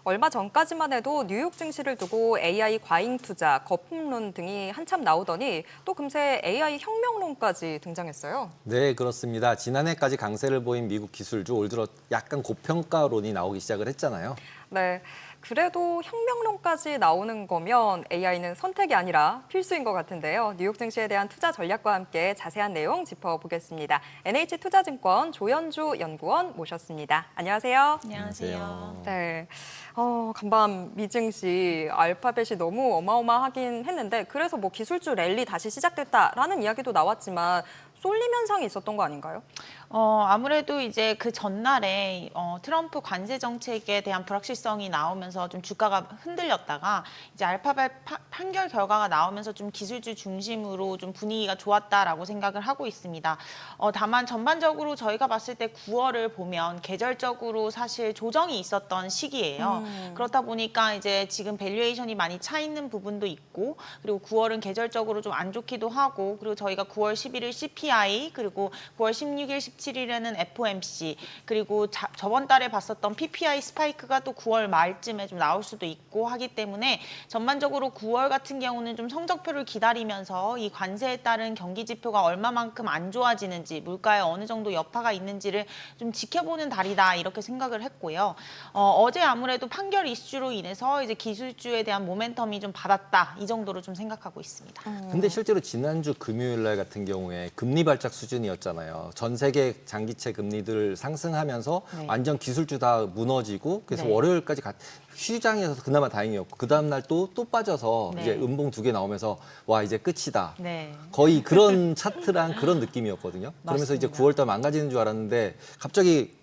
얼마 전까지만 해도 뉴욕 증시를 두고 AI 과잉 투자, 거품론 등이 한참 나오더니 또 금세 AI 혁명론까지 등장했어요. 네, 그렇습니다. 지난해까지 강세를 보인 미국 기술주 올 들어 약간 고평가론이 나오기 시작을 했잖아요. 네. 그래도 혁명론까지 나오는 거면 AI는 선택이 아니라 필수인 것 같은데요. 뉴욕 증시에 대한 투자 전략과 함께 자세한 내용 짚어보겠습니다. NH투자증권 조연주 연구원 모셨습니다. 안녕하세요. 안녕하세요. 네. 간밤 미증시 알파벳이 너무 어마어마하긴 했는데 그래서 뭐 기술주 랠리 다시 시작됐다라는 이야기도 나왔지만 쏠림 현상이 있었던 거 아닌가요? 아무래도 이제 그 전날에 트럼프 관세 정책에 대한 불확실성이 나오면서 좀 주가가 흔들렸다가 이제 알파벳 판결 결과가 나오면서 좀 기술주 중심으로 좀 분위기가 좋았다라고 생각을 하고 있습니다. 다만 전반적으로 저희가 봤을 때 9월을 보면 계절적으로 사실 조정이 있었던 시기예요. 그렇다 보니까 이제 지금 밸류에이션이 많이 차 있는 부분도 있고 그리고 9월은 계절적으로 좀 안 좋기도 하고 그리고 저희가 9월 11일 CPI 그리고 9월 16일 17일에는 FOMC 그리고 저번 달에 봤었던 PPI 스파이크가 또 9월 말쯤에 좀 나올 수도 있고 하기 때문에 전반적으로 9월 같은 경우는 좀 성적표를 기다리면서 이 관세에 따른 경기 지표가 얼마만큼 안 좋아지는지 물가에 어느 정도 여파가 있는지를 좀 지켜보는 달이다 이렇게 생각을 했고요. 어제 아무래도 판결 이슈로 인해서 이제 기술주에 대한 모멘텀이 좀 받았다 이 정도로 좀 생각하고 있습니다. 근데 실제로 지난주 금요일 날 같은 경우에 금리 발작 수준이었잖아요. 전 세계 장기채 금리들 상승하면서 네. 완전 기술주 다 무너지고 그래서 네. 월요일까지 시장에서 그나마 다행이었고 그 다음 날 또 빠져서 네. 이제 음봉 2개 나오면서 와 이제 끝이다. 네. 거의 그런 차트랑 그런 느낌이었거든요. 그러면서 이제 맞습니다. 9월 달 망가지는 줄 알았는데 갑자기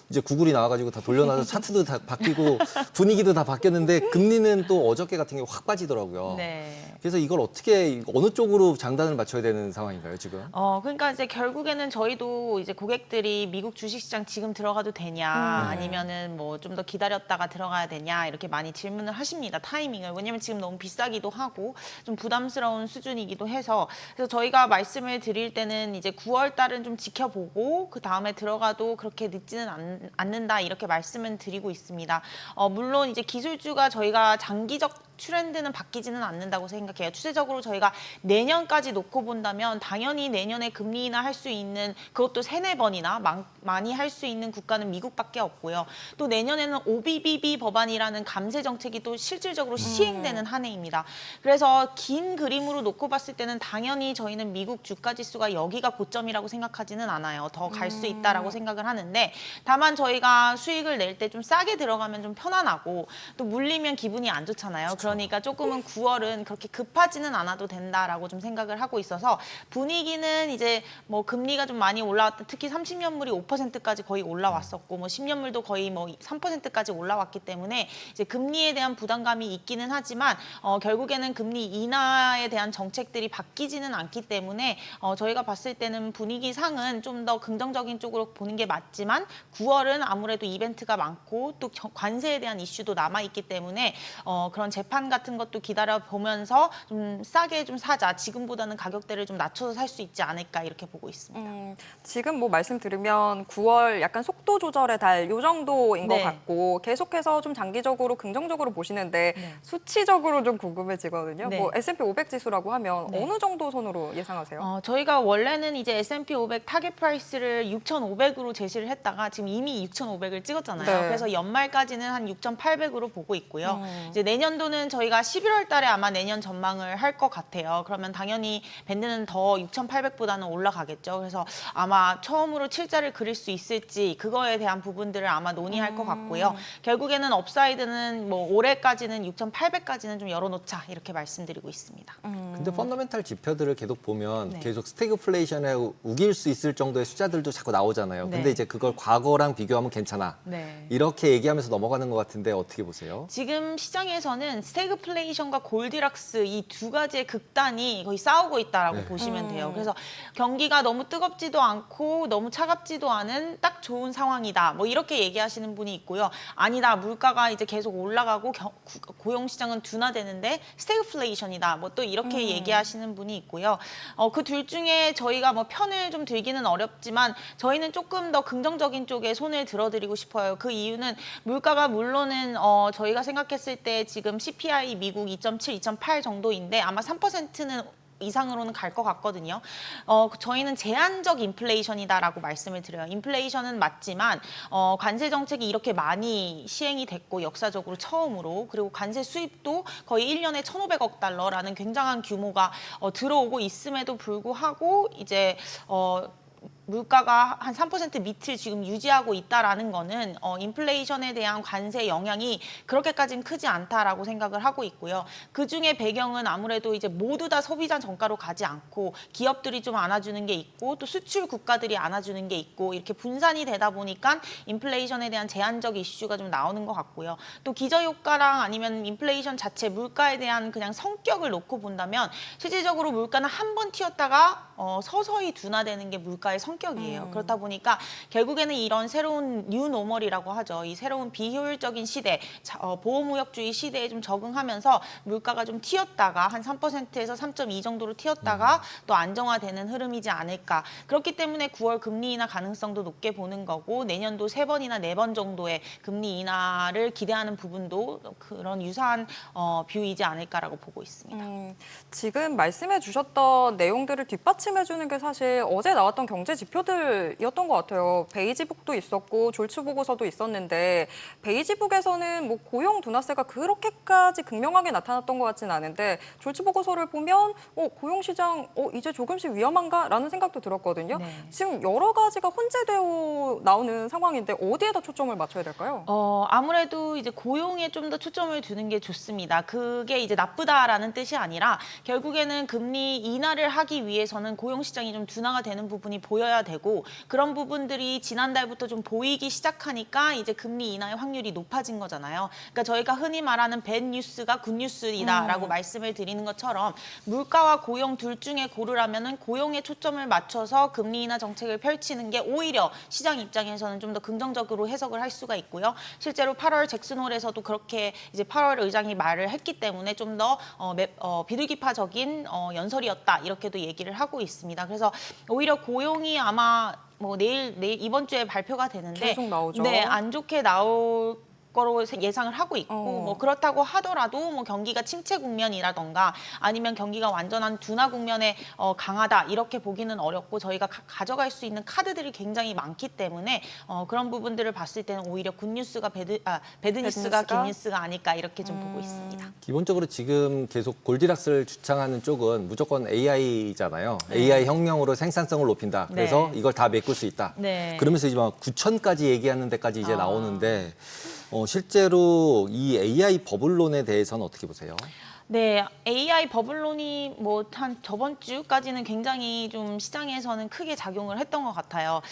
이제 구글이 나와가지고 다 돌려놔서 차트도 다 바뀌고 분위기도 다 바뀌었는데 금리는 또 어저께 같은 경우 확 빠지더라고요. 네. 그래서 이걸 어떻게 어느 쪽으로 장단을 맞춰야 되는 상황인가요, 지금? 그러니까 이제 결국에는 저희도 이제 고객들이 미국 주식시장 지금 들어가도 되냐 아니면은 뭐 좀 더 기다렸다가 들어가야 되냐 이렇게 많이 질문을 하십니다. 타이밍을. 왜냐면 지금 너무 비싸기도 하고 좀 부담스러운 수준이기도 해서 그래서 저희가 말씀을 드릴 때는 이제 9월 달은 좀 지켜보고 그 다음에 들어가도 그렇게 늦지는 않는다 이렇게 말씀을 드리고 있습니다. 물론 이제 기술주가 저희가 장기적 트렌드는 바뀌지는 않는다고 생각해요. 추세적으로 저희가 내년까지 놓고 본다면 당연히 내년에 금리 인하 할 수 있는 그것도 3-4번이나 많이 할 수 있는 국가는 미국밖에 없고요. 또 내년에는 OBBB 법안이라는 감세 정책이 또 실질적으로 시행되는 한 해입니다. 그래서 긴 그림으로 놓고 봤을 때는 당연히 저희는 미국 주가 지수가 여기가 고점이라고 생각하지는 않아요. 더 갈 수 있다라고 생각을 하는데 다만 저희가 수익을 낼 때 좀 싸게 들어가면 좀 편안하고 또 물리면 기분이 안 좋잖아요. 그러니까 조금은 9월은 그렇게 급하지는 않아도 된다라고 좀 생각을 하고 있어서 분위기는 이제 뭐 금리가 좀 많이 올라왔다. 특히 30년물이 5%까지 거의 올라왔었고 뭐 10년물도 거의 뭐 3%까지 올라왔기 때문에 이제 금리에 대한 부담감이 있기는 하지만 결국에는 금리 인하에 대한 정책들이 바뀌지는 않기 때문에 저희가 봤을 때는 분위기 상은 좀 더 긍정적인 쪽으로 보는 게 맞지만 9월은 아무래도 이벤트가 많고 또 관세에 대한 이슈도 남아있기 때문에 그런 재판 같은 것도 기다려 보면서 좀 싸게 좀 사자. 지금보다는 가격대를 좀 낮춰서 살 수 있지 않을까 이렇게 보고 있습니다. 지금 뭐 말씀 들으면 9월 약간 속도 조절의 달 요 정도인 것 네. 같고 계속해서 좀 장기적으로 긍정적으로 보시는데 네. 수치적으로 좀 궁금해지거든요. 네. 뭐 S&P 500 지수라고 하면 네. 어느 정도 선으로 예상하세요? 저희가 원래는 이제 S&P 500 타겟 프라이스를 6,500으로 제시를 했다가 지금 이미 6,500을 찍었잖아요. 네. 그래서 연말까지는 한 6,800으로 보고 있고요. 이제 내년도는 저희가 11월 달에 아마 내년 전망을 할 것 같아요. 그러면 당연히 밴드는 더 6,800보다는 올라가겠죠. 그래서 아마 처음으로 7자를 그릴 수 있을지 그거에 대한 부분들을 아마 논의할 것 같고요. 결국에는 업사이드는 뭐 올해까지는 6,800까지는 좀 열어놓자 이렇게 말씀드리고 있습니다. 근데 펀더멘탈 지표들을 계속 보면 네. 계속 스태그플레이션에 우길 수 있을 정도의 숫자들도 자꾸 나오잖아요. 근데 네. 이제 그걸 과거랑 비교하면 괜찮아. 네. 이렇게 얘기하면서 넘어가는 것 같은데 어떻게 보세요? 지금 시장에서는 스태그플레이션과 골디락스 이 두 가지의 극단이 거의 싸우고 있다라고 네. 보시면 돼요. 그래서 경기가 너무 뜨겁지도 않고 너무 차갑지도 않은 딱 좋은 상황이다. 뭐 이렇게 얘기하시는 분이 있고요. 아니다. 물가가 이제 계속 올라가고 고용시장은 둔화되는데 스태그플레이션이다. 뭐 또 이렇게 얘기하시는 분이 있고요. 그 둘 중에 저희가 뭐 편을 좀 들기는 어렵지만 저희는 조금 더 긍정적인 쪽에 손을 들어드리고 싶어요. 그 이유는 물가가 물론은 저희가 생각했을 때 지금 CPI 미국 2.7, 2.8 정도인데 아마 3%는 이상으로는 갈 것 같거든요. 저희는 제한적 인플레이션이다라고 말씀을 드려요. 인플레이션은 맞지만 관세 정책이 이렇게 많이 시행이 됐고 역사적으로 처음으로 그리고 관세 수입도 거의 1년에 1,500억 달러라는 굉장한 규모가 들어오고 있음에도 불구하고 이제 물가가 한 3% 밑을 지금 유지하고 있다라는 거는 인플레이션에 대한 관세 영향이 그렇게까지는 크지 않다라고 생각을 하고 있고요. 그중에 배경은 아무래도 이제 모두 다 소비자 정가로 가지 않고 기업들이 좀 안아주는 게 있고 또 수출 국가들이 안아주는 게 있고 이렇게 분산이 되다 보니까 인플레이션에 대한 제한적 이슈가 좀 나오는 것 같고요. 또 기저효과랑 아니면 인플레이션 자체 물가에 대한 그냥 성격을 놓고 본다면 실질적으로 물가는 한 번 튀었다가 서서히 둔화되는 게 물가의 성격이에요. 그렇다 보니까 결국에는 이런 새로운 뉴노멀이라고 하죠. 이 새로운 비효율적인 시대, 보호무역주의 시대에 좀 적응하면서 물가가 좀 튀었다가 한 3%에서 3.2 정도로 튀었다가 또 안정화되는 흐름이지 않을까. 그렇기 때문에 9월 금리 인하 가능성도 높게 보는 거고 내년도 3번이나 4번 정도의 금리 인하를 기대하는 부분도 그런 유사한 뷰이지 않을까라고 보고 있습니다. 지금 말씀해 주셨던 내용들을 뒷받침해주는 게 사실 어제 나왔던 경제 지표들이었던 것 같아요. 베이지북도 있었고 졸츠 보고서도 있었는데 베이지북에서는 뭐 고용 둔화세가 그렇게까지 극명하게 나타났던 것 같지는 않은데 졸츠 보고서를 보면 고용 시장 이제 조금씩 위험한가라는 생각도 들었거든요. 네. 지금 여러 가지가 혼재되어 나오는 상황인데 어디에다 초점을 맞춰야 될까요? 아무래도 이제 고용에 좀 더 초점을 두는 게 좋습니다. 그게 이제 나쁘다라는 뜻이 아니라 결국에는 금리 인하를 하기 위해서는 고용 시장이 좀 둔화가 되는 부분이 보여야 되고 그런 부분들이 지난달부터 좀 보이기 시작하니까 이제 금리 인하의 확률이 높아진 거잖아요. 그러니까 저희가 흔히 말하는 밴 뉴스가 굿 뉴스이다라고 말씀을 드리는 것처럼 물가와 고용 둘 중에 고르라면은 고용에 초점을 맞춰서 금리 인하 정책을 펼치는 게 오히려 시장 입장에서는 좀 더 긍정적으로 해석을 할 수가 있고요. 실제로 8월 잭슨홀에서도 그렇게 이제 8월 의장이 말을 했기 때문에 좀 더 비둘기파적인 연설이었다 이렇게도 얘기를 하고 있습니다. 그래서 오히려 고용이 아마 뭐 내일 이번 주에 발표가 되는데 계속 나오죠. 네, 안 좋게 나올 거로 예상을 하고 있고 뭐 그렇다고 하더라도 뭐 경기가 침체 국면이라던가 아니면 경기가 완전한 둔화 국면에 강하다 이렇게 보기는 어렵고 저희가 가져갈 수 있는 카드들이 굉장히 많기 때문에 그런 부분들을 봤을 때는 오히려 굿뉴스가 배드 뉴스가 굿 뉴스가 아닐까 이렇게 좀 보고 있습니다. 기본적으로 지금 계속 골디락스를 주창하는 쪽은 무조건 AI잖아요. AI 혁명으로 생산성을 높인다. 그래서 네. 이걸 다 메꿀 수 있다. 네. 그러면서 이제 막 9천까지 얘기하는 데까지 이제 나오는데 실제로 이 AI 버블론에 대해서는 어떻게 보세요? 네, AI 버블론이 뭐 한 저번 주까지는 굉장히 좀 시장에서는 크게 작용을 했던 것 같아요.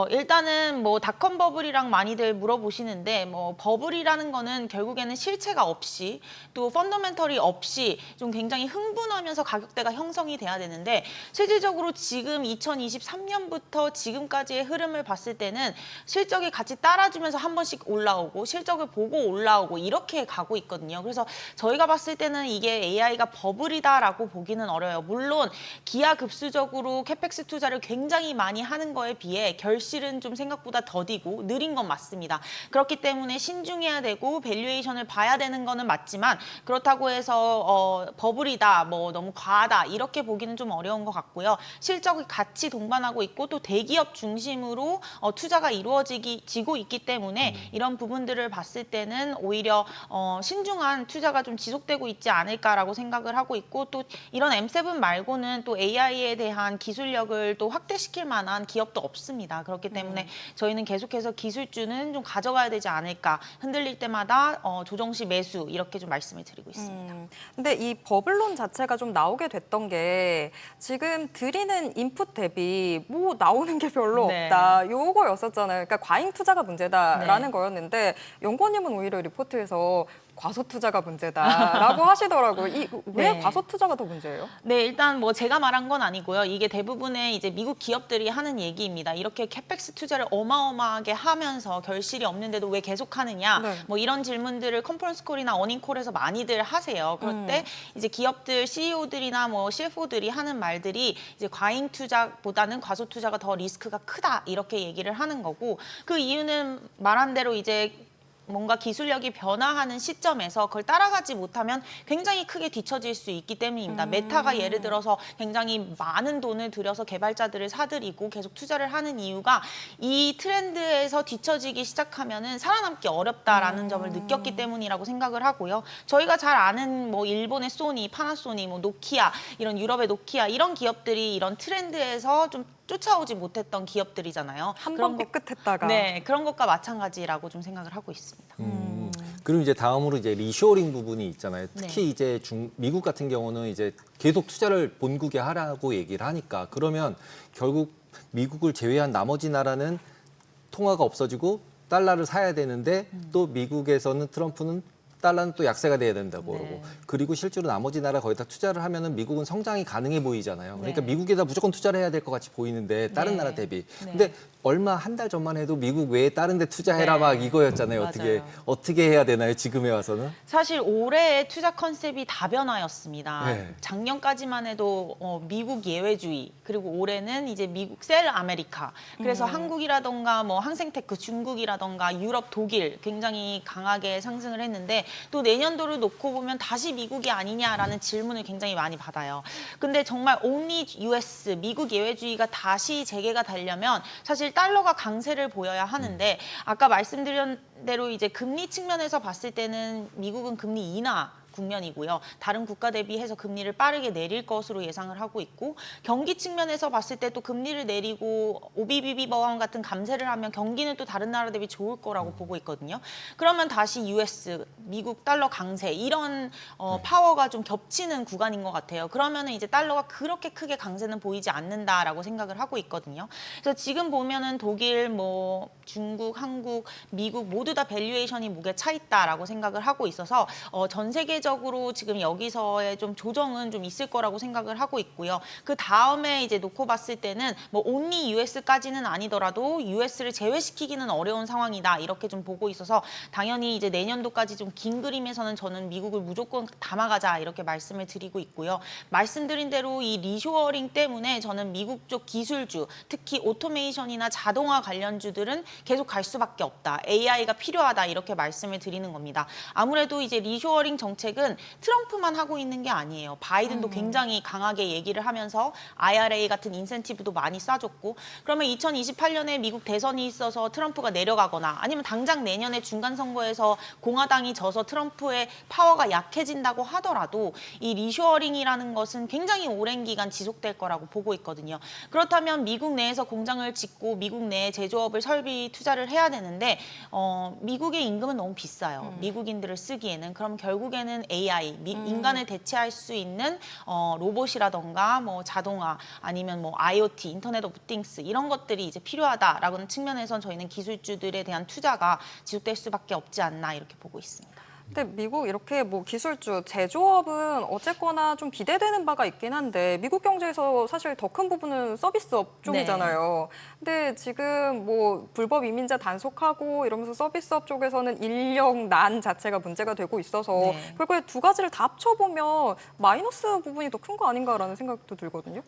일단은 뭐 닷컴 버블이랑 많이들 물어보시는데 뭐 버블이라는 거는 결국에는 실체가 없이 또 펀더멘털이 없이 좀 굉장히 흥분하면서 가격대가 형성이 돼야 되는데 실질적으로 지금 2023년부터 지금까지의 흐름을 봤을 때는 실적이 같이 따라주면서 한 번씩 올라오고 실적을 보고 올라오고 이렇게 가고 있거든요. 그래서 저희가 봤을 때는 이게 AI가 버블이다라고 보기는 어려워요. 물론 기하급수적으로 캐펙스 투자를 굉장히 많이 하는 거에 비해 결실은 좀 생각보다 더디고 느린 건 맞습니다. 그렇기 때문에 신중해야 되고 밸류에이션을 봐야 되는 거는 맞지만 그렇다고 해서 버블이다, 뭐 너무 과하다 이렇게 보기는 좀 어려운 것 같고요. 실적이 같이 동반하고 있고 또 대기업 중심으로 투자가 이루어지고 있기 때문에 이런 부분들을 봤을 때는 오히려 신중한 투자가 좀 지속되고 있지 않을까 않을까라고 생각을 하고 있고 또 이런 M7 말고는 또 AI에 대한 기술력을 또 확대시킬 만한 기업도 없습니다. 그렇기 때문에 저희는 계속해서 기술주는 좀 가져가야 되지 않을까. 흔들릴 때마다 조정 시 매수 이렇게 좀 말씀을 드리고 있습니다. 근데 이 버블론 자체가 좀 나오게 됐던 게 지금 드리는 인풋 대비 뭐 나오는 게 별로 네. 없다. 요거였었잖아요. 그러니까 과잉 투자가 문제다라는 네. 거였는데 연구원님은 오히려 리포트에서 과소 투자가 문제다라고 하시더라고요. 왜 네. 과소 투자가 더 문제예요? 네, 일단 뭐 제가 말한 건 아니고요. 이게 대부분의 이제 미국 기업들이 하는 얘기입니다. 이렇게 캐펙스 투자를 어마어마하게 하면서 결실이 없는데도 왜 계속하느냐? 네. 뭐 이런 질문들을 컨퍼런스 콜이나 어닝 콜에서 많이들 하세요. 그럴 때 이제 기업들 CEO들이나 뭐 CFO들이 하는 말들이 이제 과잉 투자보다는 과소 투자가 더 리스크가 크다 이렇게 얘기를 하는 거고 그 이유는 말한 대로 이제 뭔가 기술력이 변화하는 시점에서 그걸 따라가지 못하면 굉장히 크게 뒤처질 수 있기 때문입니다. 메타가 예를 들어서 굉장히 많은 돈을 들여서 개발자들을 사들이고 계속 투자를 하는 이유가 이 트렌드에서 뒤처지기 시작하면은 살아남기 어렵다라는 점을 느꼈기 때문이라고 생각을 하고요. 저희가 잘 아는 뭐 일본의 소니, 파나소닉, 뭐 노키아 이런 유럽의 노키아 이런 기업들이 이런 트렌드에서 좀 쫓아오지 못했던 기업들이잖아요. 한 그런 번 삐끗했다가. 네, 그런 것과 마찬가지라고 좀 생각을 하고 있습니다. 그리고 이제 다음으로 이제 리쇼어링 부분이 있잖아요. 특히 네. 이제 미국 같은 경우는 이제 계속 투자를 본국에 하라고 얘기를 하니까 그러면 결국 미국을 제외한 나머지 나라는 통화가 없어지고 달러를 사야 되는데 또 미국에서는 트럼프는 달러는 또 약세가 돼야 된다고 네. 그러고 그리고 실제로 나머지 나라 거기다 투자를 하면은 미국은 성장이 가능해 보이잖아요. 그러니까 네. 미국에다 무조건 투자를 해야 될 것 같이 보이는데 다른 네. 나라 대비. 네. 근데 얼마 한 달 전만 해도 미국 외에 다른 데 투자해라 네. 막 이거였잖아요. 맞아요. 어떻게 해야 되나요? 지금에 와서는? 사실 올해의 투자 컨셉이 다변화였습니다. 네. 작년까지만 해도 미국 예외주의 그리고 올해는 이제 미국 셀 아메리카. 그래서 한국이라던가 뭐 항생테크 중국이라던가 유럽 독일 굉장히 강하게 상승을 했는데 또 내년도를 놓고 보면 다시 미국이 아니냐라는 질문을 굉장히 많이 받아요. 근데 정말 only US 미국 예외주의가 다시 재개가 되려면 사실 달러가 강세를 보여야 하는데 아까 말씀드린 대로 이제 금리 측면에서 봤을 때는 미국은 금리 인하 국면이고요. 다른 국가 대비해서 금리를 빠르게 내릴 것으로 예상을 하고 있고 경기 측면에서 봤을 때 또 금리를 내리고 OBBB 법안 같은 감세를 하면 경기는 또 다른 나라 대비 좋을 거라고 보고 있거든요. 그러면 다시 US, 미국 달러 강세 이런 파워가 좀 겹치는 구간인 것 같아요. 그러면은 이제 달러가 그렇게 크게 강세는 보이지 않는다라고 생각을 하고 있거든요. 그래서 지금 보면은 독일, 뭐 중국, 한국, 미국 모두 다 밸류에이션이 무게 차 있다라고 생각을 하고 있어서 전 세계적으로 지금 여기서의 좀 조정은 좀 있을 거라고 생각을 하고 있고요. 그 다음에 이제 놓고 봤을 때는 뭐 only US까지는 아니더라도 US를 제외시키기는 어려운 상황이다 이렇게 좀 보고 있어서 당연히 이제 내년도까지 좀 긴 그림에서는 저는 미국을 무조건 담아가자 이렇게 말씀을 드리고 있고요. 말씀드린 대로 이 리쇼어링 때문에 저는 미국 쪽 기술주 특히 오토메이션이나 자동화 관련주들은 계속 갈 수밖에 없다. AI가 필요하다 이렇게 말씀을 드리는 겁니다. 아무래도 이제 리쇼어링 정책은 트럼프만 하고 있는 게 아니에요. 바이든도 굉장히 강하게 얘기를 하면서 IRA 같은 인센티브도 많이 쏴줬고 그러면 2028년에 미국 대선이 있어서 트럼프가 내려가거나 아니면 당장 내년에 중간 선거에서 공화당이 져서 트럼프의 파워가 약해진다고 하더라도 이 리쇼어링이라는 것은 굉장히 오랜 기간 지속될 거라고 보고 있거든요. 그렇다면 미국 내에서 공장을 짓고 미국 내에 제조업을 설비 투자를 해야 되는데 미국의 임금은 너무 비싸요. 미국인들을 쓰기에는. 그럼 결국에는 AI, 인간을 대체할 수 있는 로봇이라던가 뭐 자동화 아니면 뭐 IoT, 인터넷 오브 띵스 이런 것들이 이제 필요하다라는 측면에선 저희는 기술주들에 대한 투자가 지속될 수밖에 없지 않나 이렇게 보고 있습니다. 근데 미국 이렇게 뭐 기술주, 제조업은 어쨌거나 좀 기대되는 바가 있긴 한데 미국 경제에서 사실 더 큰 부분은 서비스업 쪽이잖아요. 근데 지금 뭐 불법 이민자 단속하고 이러면서 서비스업 쪽에서는 인력난 자체가 문제가 되고 있어서 네. 결국에 두 가지를 다 합쳐보면 마이너스 부분이 더 큰 거 아닌가라는 생각도 들거든요.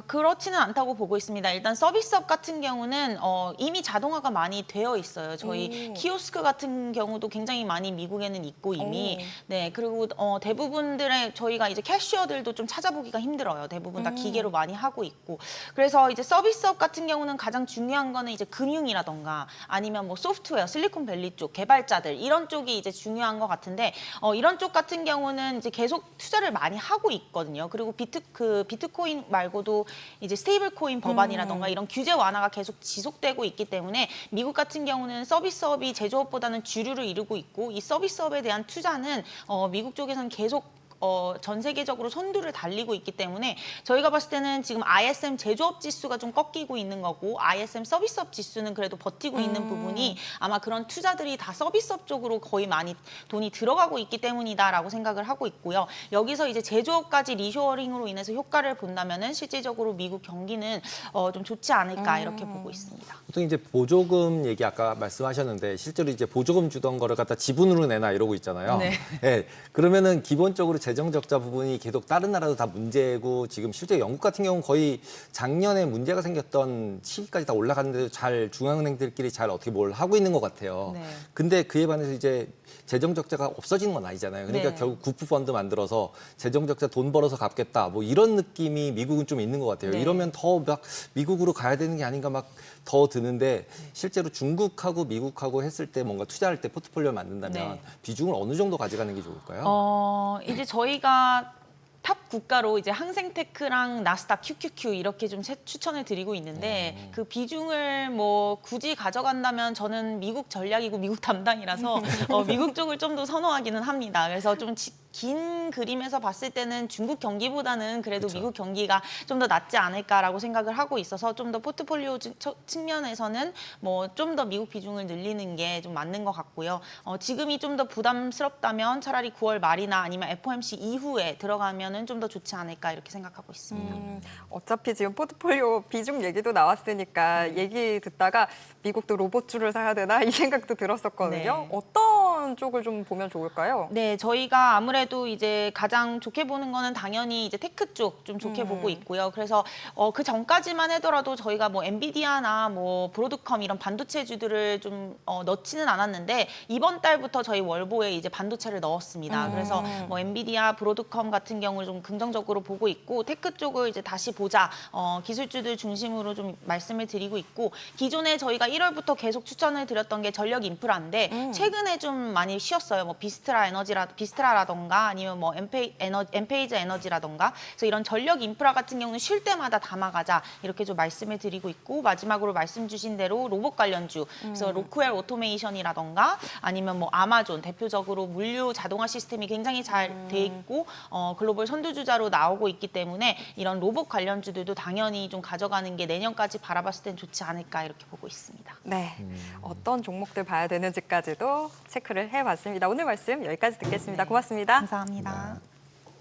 그렇지는 않다고 보고 있습니다. 일단 서비스업 같은 경우는 이미 자동화가 많이 되어 있어요. 저희 키오스크 같은 경우도 굉장히 많이 미국에는 있고 있고 이미. 오. 네, 그리고 대부분들의 저희가 이제 캐셔들도 좀 찾아보기가 힘들어요. 대부분 다 기계로 많이 하고 있고. 그래서 이제 서비스업 같은 경우는 가장 중요한 거는 이제 금융이라던가 아니면 뭐 소프트웨어, 실리콘밸리 쪽 개발자들 이런 쪽이 이제 중요한 것 같은데 이런 쪽 같은 경우는 이제 계속 투자를 많이 하고 있거든요. 그리고 비트코인 말고도 이제 스테이블 코인 법안이라던가 이런 규제 완화가 계속 지속되고 있기 때문에 미국 같은 경우는 서비스업이 제조업보다는 주류를 이루고 있고 이 서비스업에 대한 투자는 미국 쪽에서는 계속 전 세계적으로 선두를 달리고 있기 때문에 저희가 봤을 때는 지금 ISM 제조업 지수가 좀 꺾이고 있는 거고 ISM 서비스업 지수는 그래도 버티고 있는 부분이 아마 그런 투자들이 다 서비스업 쪽으로 거의 많이 돈이 들어가고 있기 때문이다라고 생각을 하고 있고요. 여기서 이제 제조업까지 리쇼어링으로 인해서 효과를 본다면은 실질적으로 미국 경기는 좀 좋지 않을까 이렇게 보고 있습니다. 보통 이제 보조금 얘기 아까 말씀하셨는데 실제로 이제 보조금 주던 거를 갖다 지분으로 내놔 이러고 있잖아요. 네. 예, 그러면은 기본적으로 재정 적자 부분이 계속 다른 나라도 다 문제고 지금 실제 영국 같은 경우는 거의 작년에 문제가 생겼던 시기까지 다 올라갔는데도 잘 중앙은행들끼리 잘 어떻게 뭘 하고 있는 것 같아요. 네. 근데 그에 반해서 이제 재정 적자가 없어지는 건 아니잖아요. 그러니까 네. 결국 구프 펀드 만들어서 재정 적자 돈 벌어서 갚겠다. 뭐 이런 느낌이 미국은 좀 있는 것 같아요. 네. 이러면 더 막 미국으로 가야 되는 게 아닌가 막 더 드는데 실제로 중국하고 미국하고 했을 때 뭔가 투자할 때 포트폴리오를 만든다면 네. 비중을 어느 정도 가져가는 게 좋을까요? 이제 저희가 탑 국가로 이제 항생테크랑 나스닥 QQQ 이렇게 좀 추천을 드리고 있는데 그 비중을 뭐 굳이 가져간다면 저는 미국 전략이고 미국 담당이라서 미국 쪽을 좀 더 선호하기는 합니다. 그래서 좀 긴 그림에서 봤을 때는 중국 경기보다는 그래도 그쵸. 미국 경기가 좀 더 낫지 않을까라고 생각을 하고 있어서 좀 더 포트폴리오 측면에서는 뭐 좀 더 미국 비중을 늘리는 게 좀 맞는 것 같고요. 지금이 좀 더 부담스럽다면 차라리 9월 말이나 아니면 FOMC 이후에 들어가면은 좀 더 좋지 않을까 이렇게 생각하고 있습니다. 어차피 지금 포트폴리오 비중 얘기도 나왔으니까 얘기 듣다가 미국도 로봇주를 사야 되나 이 생각도 들었었거든요. 네. 어떤 쪽을 좀 보면 좋을까요? 네, 저희가 아무래도 이제 가장 좋게 보는 거는 당연히 이제 테크 쪽 좀 좋게 보고 있고요. 그래서 그 전까지만 하더라도 저희가 뭐 엔비디아나 뭐 브로드컴 이런 반도체주들을 좀 넣지는 않았는데 이번 달부터 저희 월보에 이제 반도체를 넣었습니다. 그래서 뭐 엔비디아, 브로드컴 같은 경우를 좀 긍정적으로 보고 있고 테크 쪽을 이제 다시 보자 기술주들 중심으로 좀 말씀을 드리고 있고 기존에 저희가 1월부터 계속 추천을 드렸던 게 전력 인프라인데 최근에 좀 많이 쉬었어요. 뭐 비스트라라던가 아니면 뭐 엔페이즈 에너지라던가 그래서 이런 전력 인프라 같은 경우는 쉴 때마다 담아가자 이렇게 좀 말씀을 드리고 있고 마지막으로 말씀 주신 대로 로봇 관련주 그래서 로크웰 오토메이션이라던가 아니면 뭐 아마존 대표적으로 물류 자동화 시스템이 굉장히 잘 돼 있고 글로벌 선두주자로 나오고 있기 때문에 이런 로봇 관련주들도 당연히 좀 가져가는 게 내년까지 바라봤을 땐 좋지 않을까 이렇게 보고 있습니다. 네, 어떤 종목들 봐야 되는지까지도 체크를 해봤습니다. 오늘 말씀 여기까지 듣겠습니다. 고맙습니다. 감사합니다.